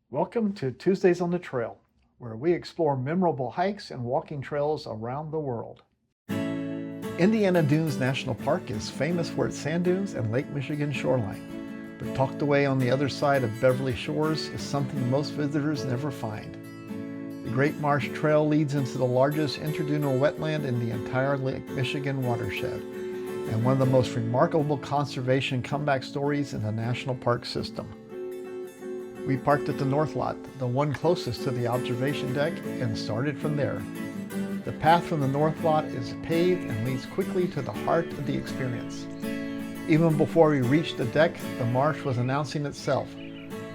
Welcome to Tuesdays on the Trail, where we explore memorable hikes and walking trails around the world. Indiana Dunes National Park is famous for its sand dunes and Lake Michigan shoreline, but tucked away on the other side of Beverly Shores is something most visitors never find. The Great Marsh Trail leads into the largest interdunal wetland in the entire Lake Michigan watershed, and one of the most remarkable conservation comeback stories in the national park system. We parked at the north lot, the one closest to the observation deck, and started from there. The path from the north lot is paved and leads quickly to the heart of the experience. Even before we reached the deck, the marsh was announcing itself.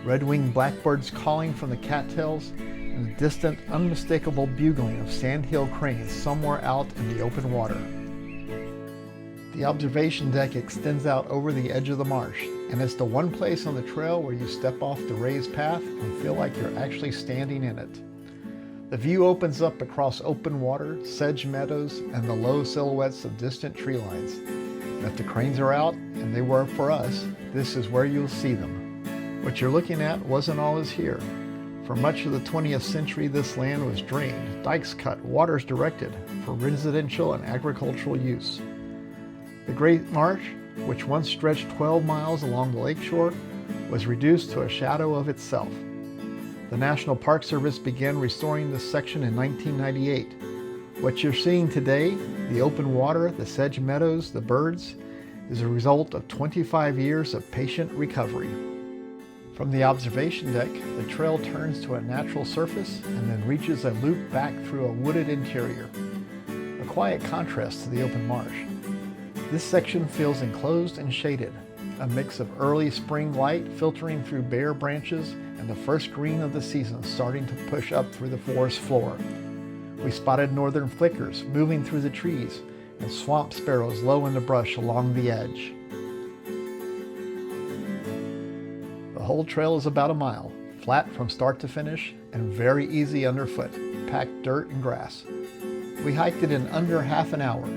Red-winged blackbirds calling from the cattails and the distant, unmistakable bugling of Sandhill Cranes somewhere out in the open water. The observation deck extends out over the edge of the marsh, and it's the one place on the trail where you step off the raised path and feel like you're actually standing in it. The view opens up across open water, sedge meadows, and the low silhouettes of distant tree lines. And if the cranes are out, and they were for us, this is where you'll see them. What you're looking at wasn't always here. For much of the 20th century, this land was drained, dikes cut, waters directed for residential and agricultural use. The Great Marsh, which once stretched 12 miles along the lakeshore, was reduced to a shadow of itself. The National Park Service began restoring this section in 1998. What you're seeing today, the open water, the sedge meadows, the birds, is a result of 25 years of patient recovery. From the observation deck, the trail turns to a natural surface and then reaches a loop back through a wooded interior, a quiet contrast to the open marsh. This section feels enclosed and shaded, a mix of early spring light filtering through bare branches and the first green of the season starting to push up through the forest floor. We spotted northern flickers moving through the trees and swamp sparrows low in the brush along the edge. The whole trail is about a mile, flat from start to finish and very easy underfoot, packed dirt and grass. We hiked it in under half an hour.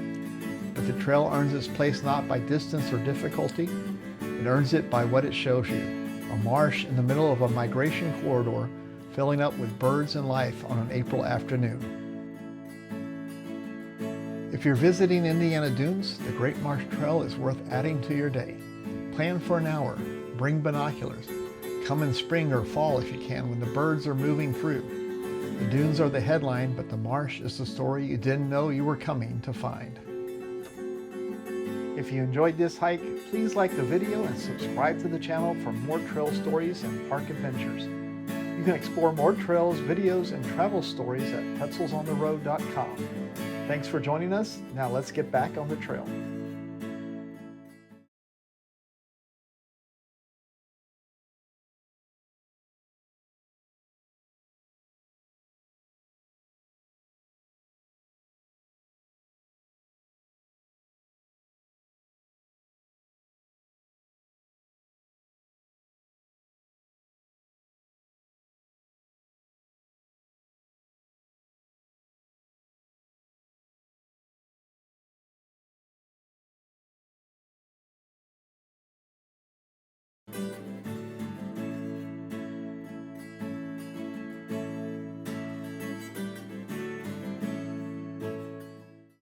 But the trail earns its place not by distance or difficulty, it earns it by what it shows you. A marsh in the middle of a migration corridor filling up with birds and life on an April afternoon. If you're visiting Indiana Dunes, the Great Marsh Trail is worth adding to your day. Plan for an hour, bring binoculars. Come in spring or fall if you can when the birds are moving through. The dunes are the headline, but the marsh is the story you didn't know you were coming to find. If you enjoyed this hike, please like the video and subscribe to the channel for more trail stories and park adventures. You can explore more trails, videos, and travel stories at TezelsOnTheRoad.com. Thanks for joining us. Now let's get back on the trail.